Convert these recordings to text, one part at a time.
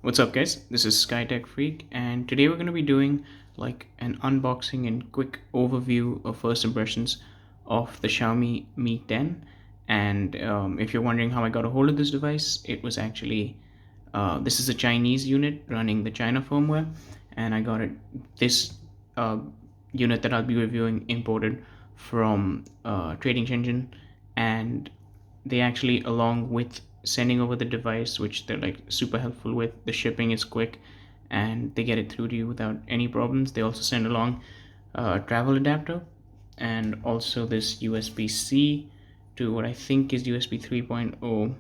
What's up guys, this is SkyTech Freak and today we're going to be doing like an unboxing and quick overview of first impressions of the Xiaomi Mi 10. And if you're wondering how I got a hold of this device, it was actually this is a Chinese unit running the China firmware, and I got this uh, unit that I'll be reviewing imported from Trading Engine, and they actually, along with sending over the device, which they're like super helpful with, the shipping is quick and they get it through to you without any problems. They also send along a travel adapter and also this USB-C to what I think is USB 3.0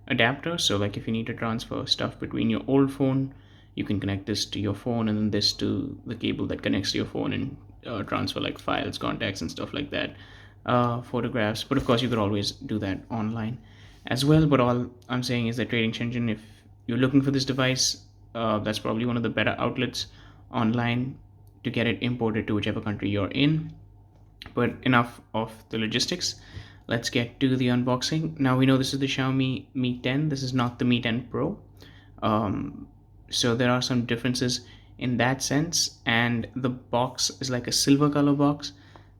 adapter. So like if you need to transfer stuff between your old phone, you can connect this to your phone and then this to the cable that connects to your phone and transfer like files, contacts and stuff like that, photographs. But of course you could always do that online as well. But all I'm saying is that Trading Engine, if you're looking for this device, that's probably one of the better outlets online to get it imported to whichever country you're in. But enough of the logistics, let's get to the unboxing. Now we know this is the Xiaomi Mi 10, this is not the Mi 10 Pro. So there are some differences in that sense, and the box is like a silver color box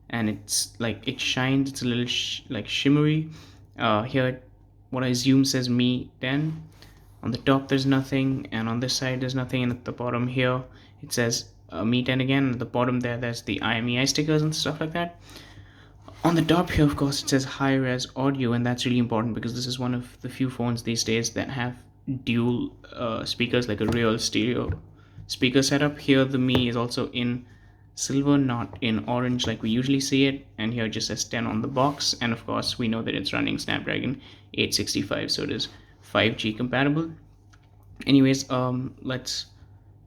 and it's like it shines, it's a little like shimmery. Here what I assume says Mi 10. On the top there's nothing, and on this side there's nothing, and at the bottom here it says Mi 10 again, and at the bottom there's the IMEI stickers and stuff like that. On the top here, of course, it says high-res audio, and that's really important because this is one of the few phones these days that have dual speakers, like a real stereo speaker setup. Here the Mi is also in silver, not in orange like we usually see it, and here it just says 10 on the box. And of course we know that it's running Snapdragon 865, so it is 5G compatible. Anyways, let's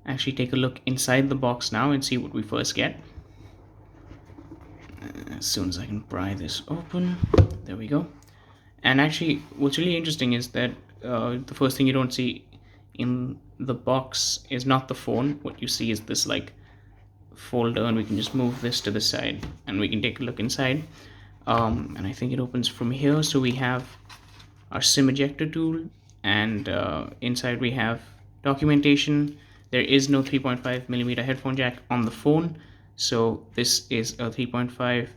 actually take a look inside the box now and see what we first get. As soon as I can pry this open, there we go. And actually what's really interesting is that the first thing you don't see in the box is not the phone. What you see is this like folder, and we can just move this to the side and we can take a look inside. And I think it opens from here. So we have our SIM ejector tool, and inside we have documentation. There is no 3.5mm headphone jack on the phone, so this is a 3.5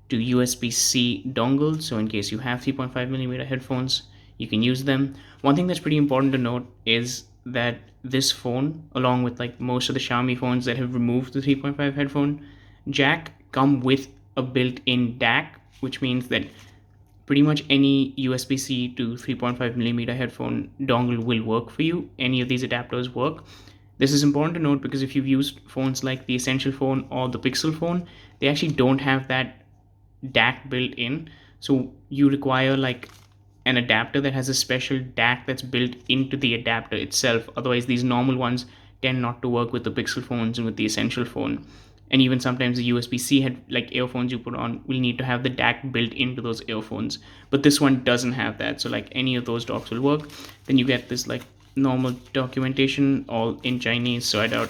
to USB-C dongle, so in case you have 3.5mm headphones you can use them. One thing that's pretty important to note is that this phone, along with like most of the Xiaomi phones that have removed the 3.5 headphone jack, come with a built-in DAC, which means that pretty much any USB-C to 3.5mm headphone dongle will work for you. Any of these adapters work. This is important to note because if you've used phones like the Essential phone or the Pixel phone, they actually don't have that DAC built in. So you require like an adapter that has a special DAC that's built into the adapter itself. Otherwise, these normal ones tend not to work with the Pixel phones and with the Essential phone. And even sometimes the USB-C head, like earphones you put on, will need to have the DAC built into those earphones. But this one doesn't have that. So like any of those docks will work. Then you get this like normal documentation all in Chinese, so I doubt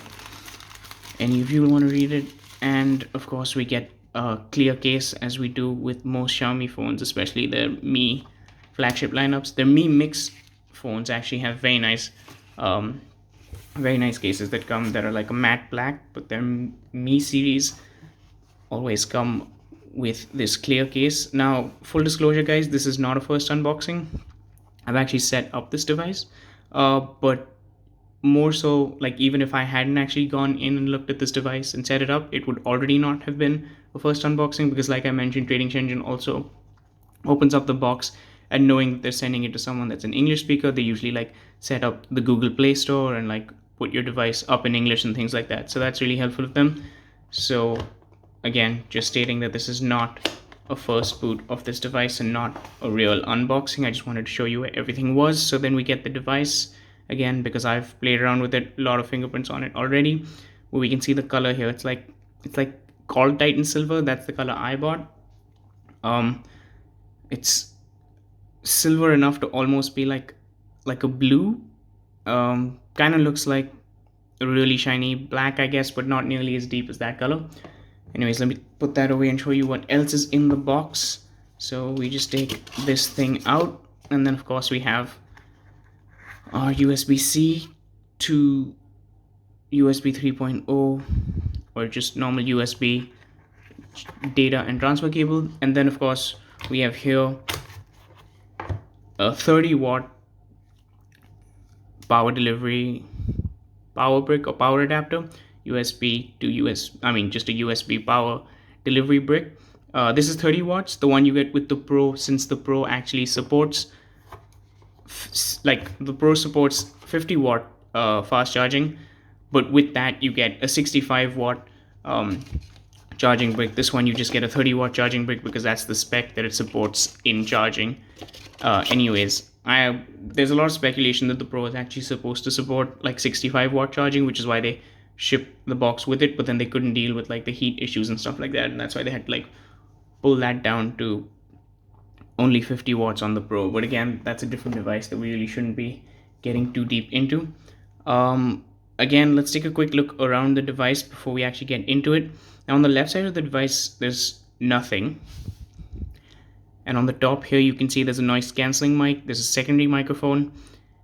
any of you will want to read it. And of course we get a clear case, as we do with most Xiaomi phones, especially their Mi flagship lineups. Their Mi Mix phones actually have very nice cases that are like a matte black, but their Mi series always come with this clear case. Now, full disclosure guys, this is not a first unboxing. I've actually set up this device, but more so, like even if I hadn't actually gone in and looked at this device and set it up, it would already not have been a first unboxing, because like I mentioned, Trading Engine also opens up the box, and knowing that they're sending it to someone that's an English speaker, they usually like set up the Google Play Store and like put your device up in English and things like that. So that's really helpful of them. So again, just stating that this is not a first boot of this device and not a real unboxing. I just wanted to show you where everything was. So then we get the device again, because I've played around with it, a lot of fingerprints on it already. We can see the color here. It's like called Titan Silver. That's the color I bought. It's silver enough to almost be like a blue. Kind of looks like a really shiny black, I guess, but not nearly as deep as that color. Anyways, let me put that away and show you what else is in the box. So we just take this thing out, and then of course we have our USB-C to USB 3.0 or just normal USB data and transfer cable. And then of course we have here a 30-watt power delivery power brick or power adapter, USB to just a USB power delivery brick. This is 30 watts, the one you get with the Pro, since the Pro actually supports the Pro supports 50-watt fast charging, but with that you get a 65-watt charging brick. This one you just get a 30-watt charging brick because that's the spec that it supports in charging. Anyways, there's a lot of speculation that the Pro is actually supposed to support like 65-watt charging, which is why they shipped the box with it, but then they couldn't deal with like the heat issues and stuff like that, and that's why they had to like pull that down to only 50 watts on the Pro. But again, that's a different device that we really shouldn't be getting too deep into. Again, let's take a quick look around the device before we actually get into it. Now on the left side of the device, there's nothing. And on the top here, you can see there's a noise cancelling mic, there's a secondary microphone,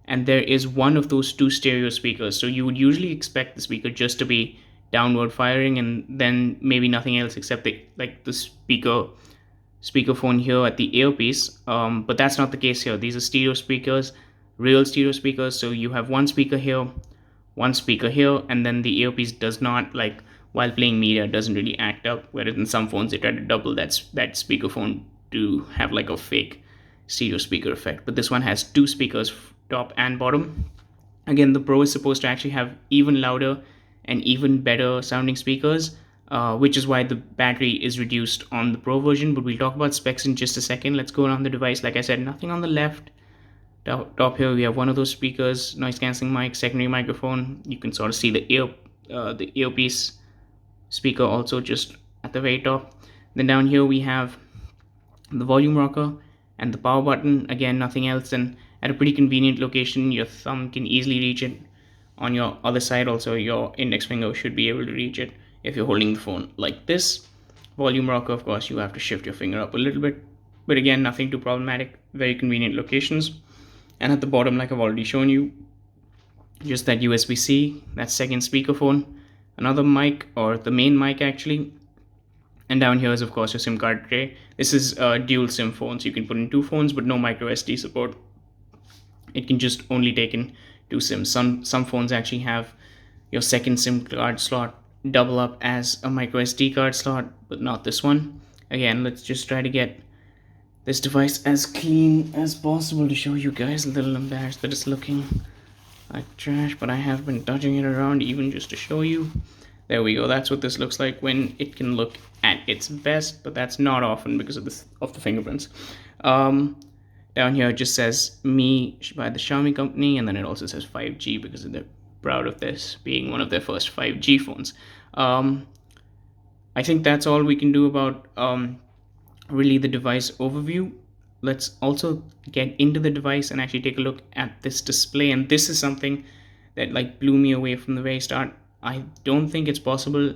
and there is one of those two stereo speakers. So you would usually expect the speaker just to be downward firing and then maybe nothing else except the speakerphone here at the earpiece. But that's not the case here. These are stereo speakers, real stereo speakers. So you have one speaker here, and then the earpiece does not, like while playing media, doesn't really act up, whereas in some phones they try to double that speakerphone to have like a fake stereo speaker effect. But this one has two speakers, top and bottom. Again, the Pro is supposed to actually have even louder and even better sounding speakers, which is why the battery is reduced on the Pro version. But we'll talk about specs in just a second. Let's go around the device. Like I said, nothing on the left. Top here we have one of those speakers, noise cancelling mic, secondary microphone. You can sort of see the earpiece speaker also just at the very top. Then down here we have the volume rocker and the power button. Again, nothing else, and at a pretty convenient location. Your thumb can easily reach it. On your other side also, your index finger should be able to reach it if you're holding the phone like this. Volume rocker, of course, you have to shift your finger up a little bit, but again, nothing too problematic. Very convenient locations. And at the bottom, like I've already shown you, just that USB-C, that second speakerphone, another mic, or the main mic actually. And down here is of course your SIM card tray. This is dual SIM phone, so you can put in two phones, but no micro SD support. It can just only take in two SIMs. Some phones actually have your second SIM card slot double up as a micro SD card slot, but not this one. Again, let's just try to get this device as clean as possible to show you guys. A little embarrassed that it's looking like trash, but I have been touching it around even just to show you. There we go. That's what this looks like when it can look at its best, but that's not often because of the fingerprints. Down here it just says "Me" by the Xiaomi company, and then it also says 5G because they're proud of this being one of their first 5G phones. I think that's all we can do about really the device overview. Let's also get into the device and actually take a look at this display. And this is something that like blew me away from the very start. I don't think it's possible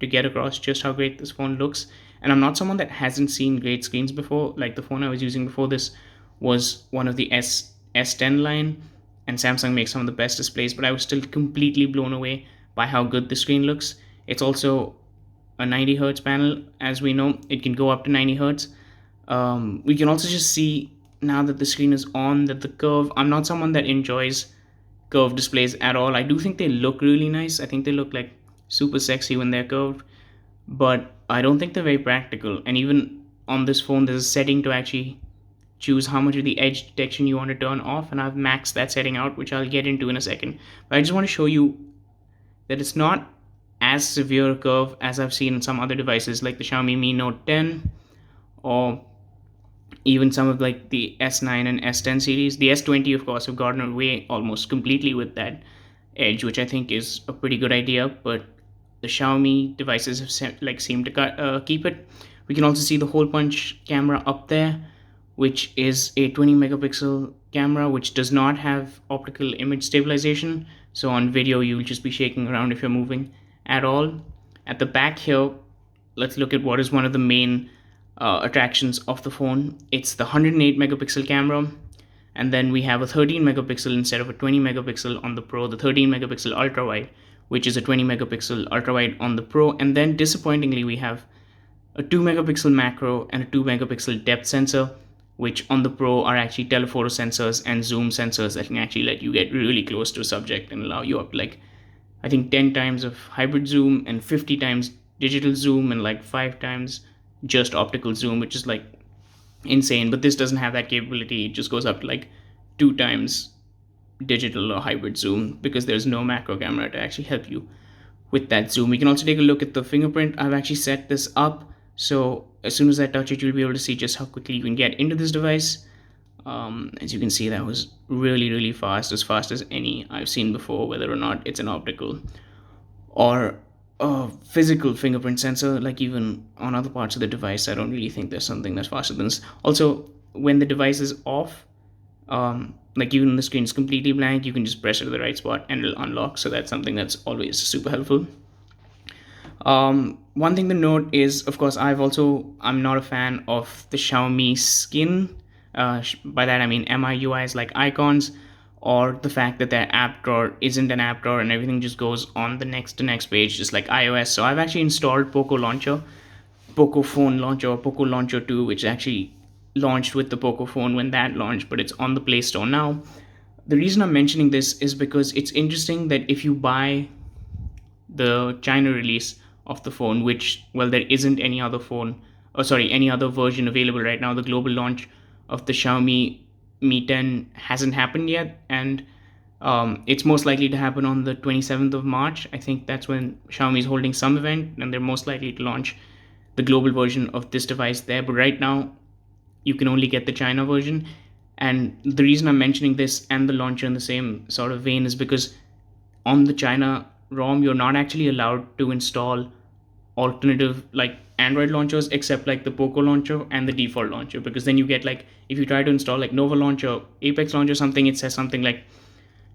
to get across just how great this phone looks. And I'm not someone that hasn't seen great screens before. Like the phone I was using before this was one of the S10 line, and Samsung makes some of the best displays, but I was still completely blown away by how good the screen looks. It's also a 90 hertz panel. As we know, it can go up to 90 hertz. We can also just see now that the screen is on that the curve, I'm not someone that enjoys curved displays at all. I do think they look really nice. I think they look like super sexy when they're curved, but I don't think they're very practical. And even on this phone, there's a setting to actually choose how much of the edge detection you want to turn off, and I've maxed that setting out, which I'll get into in a second. But I just want to show you that it's not as severe a curve as I've seen in some other devices like the Xiaomi Mi Note 10, or even some of like the S9 and S10 series. The S20 of course have gotten away almost completely with that edge, which I think is a pretty good idea, but the Xiaomi devices have seem to keep it. We can also see the hole punch camera up there, which is a 20 megapixel camera which does not have optical image stabilization, so on video you'll just be shaking around if you're moving at all. At the back here, let's look at what is one of the main attractions of the phone. It's the 108 megapixel camera. And then we have a 13 megapixel instead of a 20 megapixel on the Pro, the 13 megapixel ultra wide, which is a 20 megapixel ultra wide on the Pro. And then disappointingly, we have a 2 megapixel macro and a 2 megapixel depth sensor, which on the Pro are actually telephoto sensors and zoom sensors that can actually let you get really close to a subject and allow you up like, I think, 10 times of hybrid zoom and 50 times digital zoom and like 5 times just optical zoom, which is like insane. But this doesn't have that capability. It just goes up to like 2 times digital or hybrid zoom because there's no macro camera to actually help you with that zoom. We can also take a look at the fingerprint. I've actually set this up, so as soon as I touch it, you'll be able to see just how quickly you can get into this device. As you can see, that was really fast, as fast as any I've seen before, whether or not it's an optical or a physical fingerprint sensor. Like even on other parts of the device, I don't really think there's something that's faster than this. Also, when the device is off, like even the screen is completely blank, you can just press it to the right spot and it'll unlock. So that's something that's always super helpful. One thing to note is, of course, I'm not a fan of the Xiaomi skin. By that I mean MIUIs like icons, or the fact that their app drawer isn't an app drawer and everything just goes on the next to next page, just like iOS. So I've actually installed Poco Launcher, Poco Phone Launcher, or Poco Launcher 2, which actually launched with the Poco phone when that launched, but it's on the Play Store now. The reason I'm mentioning this is because it's interesting that if you buy the China release of the phone, which, well, there isn't any other phone, or sorry, any other version available right now. The global launch of the Xiaomi Mi 10 hasn't happened yet, and it's most likely to happen on the 27th of March. I think that's when Xiaomi is holding some event, and they're most likely to launch the global version of this device there. But right now, you can only get the China version. And the reason I'm mentioning this and the launcher in the same sort of vein is because on the China ROM, you're not actually allowed to install alternative like Android launchers except like the Poco launcher and the default launcher, because then you get like, if you try to install like Nova launcher, Apex launcher, something, it says something like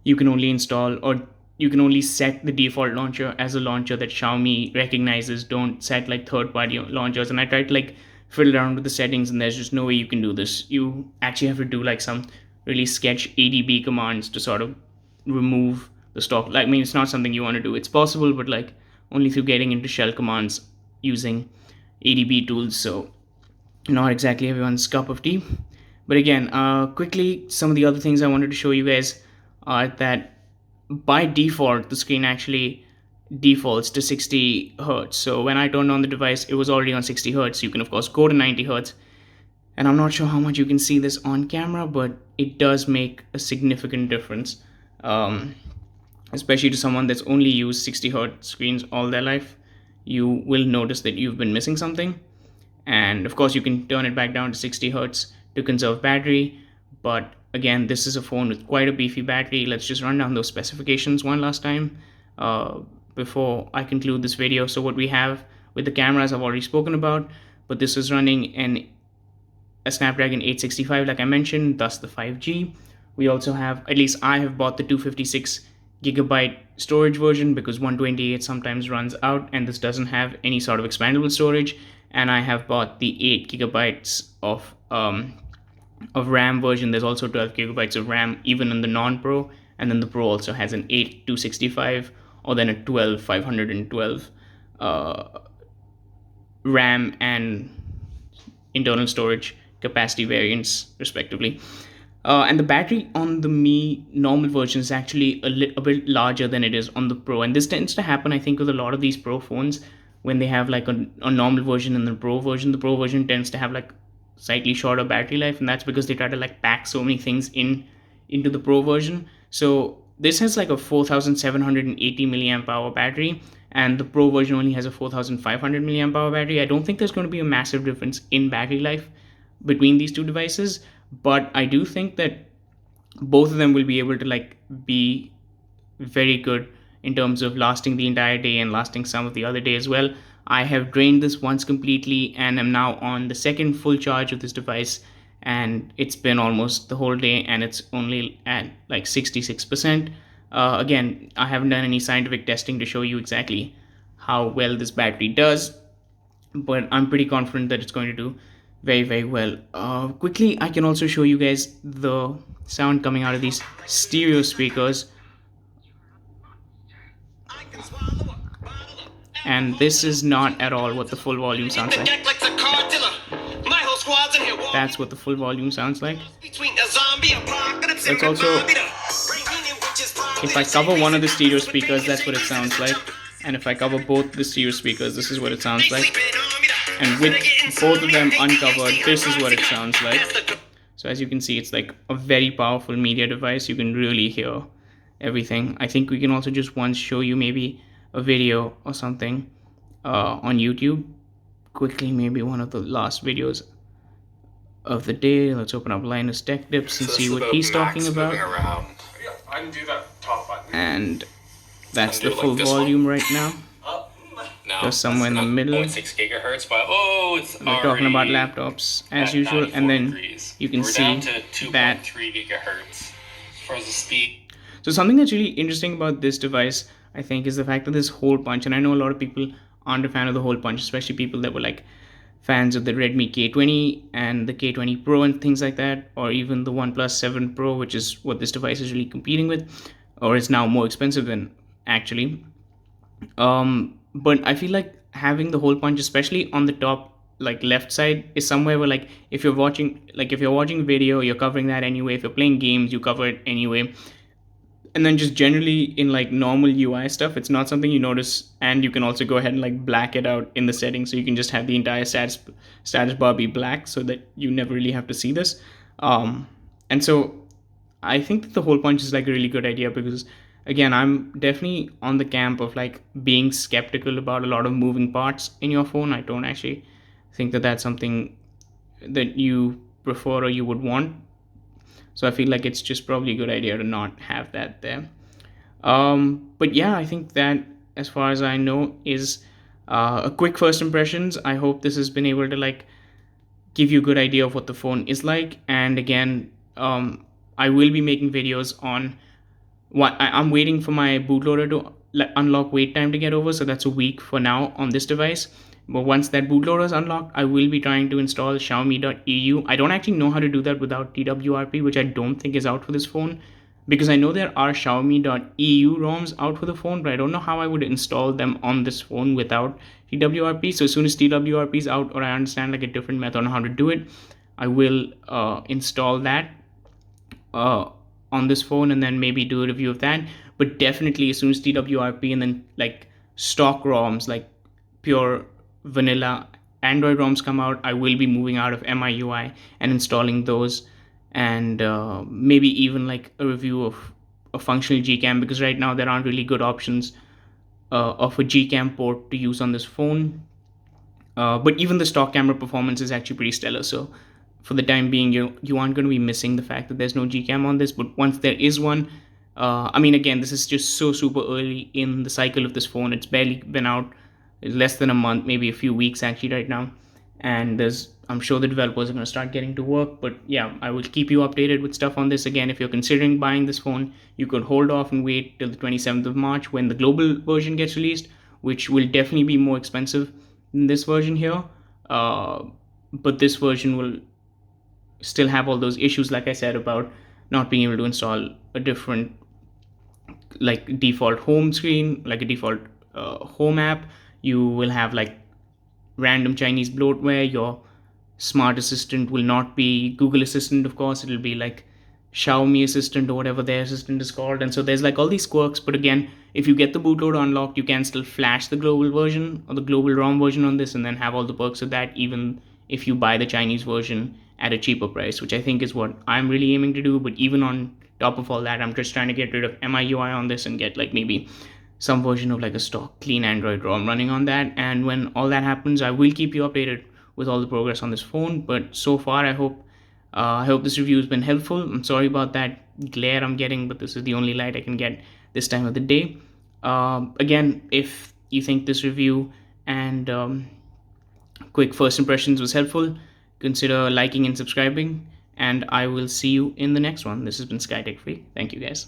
you can only install, or you can only set the default launcher as a launcher that Xiaomi recognizes. Don't set like third party launchers. And I tried to like fiddle around with the settings, and there's just no way you can do this. You actually have to do like some really sketch ADB commands to sort of remove the stock. Like, I mean, it's not something you want to do. It's possible, but like only through getting into shell commands using ADB tools. So not exactly everyone's cup of tea. But again, quickly, some of the other things I wanted to show you guys are that by default, the screen actually defaults to 60 hertz. So when I turned on the device, it was already on 60 hertz. You can of course go to 90 hertz, and I'm not sure how much you can see this on camera, but it does make a significant difference, especially to someone that's only used 60 hertz screens all their life. You will notice that you've been missing something. And of course, you can turn it back down to 60 hertz to conserve battery. But again, this is a phone with quite a beefy battery. Let's just run down those specifications one last time before I conclude this video. So what we have with the cameras, I've already spoken about, but this is running a Snapdragon 865, like I mentioned, thus the 5G. We also have, at least I have bought the 256 gigabyte storage version because 128 sometimes runs out, and this doesn't have any sort of expandable storage. And I have bought the 8 gigabytes of RAM version. There's also 12 gigabytes of RAM even in the non-Pro, and then the Pro also has an 8 265 or then a 12 512 RAM and internal storage capacity variants respectively. And the battery on the Mi normal version is actually a bit larger than it is on the Pro, and this tends to happen, I think, with a lot of these Pro phones. When they have like a normal version and the Pro version tends to have like slightly shorter battery life, and that's because they try to like pack so many things into the Pro version. So this has like a 4780 milliamp hour battery, and the Pro version only has a 4500 milliamp hour battery. I don't think there's going to be a massive difference in battery life between these two devices, but I do think that both of them will be able to like be very good in terms of lasting the entire day and lasting some of the other day as well. I have drained this once completely and am now on the second full charge of this device, and it's been almost the whole day and it's only at like 66%. Again, I haven't done any scientific testing to show you exactly how well this battery does, but I'm pretty confident that it's going to do very well. Quickly, I can also show you guys the sound coming out of these stereo speakers, and this is not at all what the full volume sounds like. That's what the full volume sounds like. Let's also, if I cover one of the stereo speakers, that's what it sounds like, and if I cover both the stereo speakers, this is what it sounds like, and with both of them uncovered, this is what it sounds like. So as you can see, it's like a very powerful media device. You can really hear everything. I think we can also just once show you maybe a video or something on YouTube. Quickly, maybe one of the last videos of the day. Let's open up Linus Tech Tips and see what he's talking about. Yeah, I can do that top button. And that's the full volume right now. No, Just somewhere in the middle. 0.6 gigahertz, but it's we're talking about laptops as usual, and then you can see down to 2.3 that gigahertz as far as the speed. So something that's really interesting about this device, I think, is the fact that this hole punch, and I know a lot of people aren't a fan of the hole punch, especially people that were like fans of the Redmi K20 and the K20 Pro and things like that, or even the OnePlus 7 Pro, which is what this device is really competing with, or is now more expensive than actually. But I feel like having the hole punch, especially on the top like left side, is somewhere where like if you're watching video, you're covering that anyway. If you're playing games, you cover it anyway. And then just generally in like normal UI stuff, it's not something you notice, and you can also go ahead and like black it out in the settings, so you can just have the entire status bar be black so that you never really have to see this. And so I think that the hole punch is like a really good idea, because again, I'm definitely on the camp of like being skeptical about a lot of moving parts in your phone. I don't actually think that that's something that you prefer or you would want. So I feel like it's just probably a good idea to not have that there. But yeah, I think that, as far as I know, is a quick first impressions. I hope this has been able to like give you a good idea of what the phone is like. And again, I will be making videos on what I'm waiting for my bootloader to unlock wait time to get over. So that's a week for now on this device. But once that bootloader is unlocked, I will be trying to install Xiaomi.eu. I don't actually know how to do that without TWRP, which I don't think is out for this phone, because I know there are Xiaomi.eu ROMs out for the phone, but I don't know how I would install them on this phone without TWRP. So as soon as TWRP is out, or I understand like a different method on how to do it, I will install that on this phone and then maybe do a review of that. But definitely as soon as TWRP and then like stock ROMs, like pure vanilla Android ROMs come out, I will be moving out of MIUI and installing those, and maybe even like a review of a functional Gcam, because right now there aren't really good options of a Gcam port to use on this phone. But even the stock camera performance is actually pretty stellar. So for the time being, you aren't going to be missing the fact that there's no Gcam on this. But once there is one, I mean, again, this is just so super early in the cycle of this phone. It's barely been out, less than a month, maybe a few weeks actually right now. And I'm sure the developers are going to start getting to work. But yeah, I will keep you updated with stuff on this. Again, if you're considering buying this phone, you could hold off and wait till the 27th of March when the global version gets released, which will definitely be more expensive than this version here. But this version will still have all those issues, like I said, about not being able to install a different like default home screen, like a default home app. You will have like random Chinese bloatware. Your smart assistant will not be Google Assistant, of course. It'll be like Xiaomi Assistant or whatever their assistant is called. And so there's like all these quirks. But again, if you get the bootloader unlocked, you can still flash the global version or the global ROM version on this and then have all the perks of that, even if you buy the Chinese version at a cheaper price, which I think is what I'm really aiming to do. But even on top of all that, I'm just trying to get rid of MIUI on this and get like maybe some version of like a stock clean Android ROM running on that. And when all that happens, I will keep you updated with all the progress on this phone. But so far, I hope this review has been helpful. I'm sorry about that glare I'm getting, but this is the only light I can get this time of the day. Again, if you think this review and quick first impressions was helpful, consider liking and subscribing, and I will see you in the next one. This has been SkyTech Freak. Thank you, guys.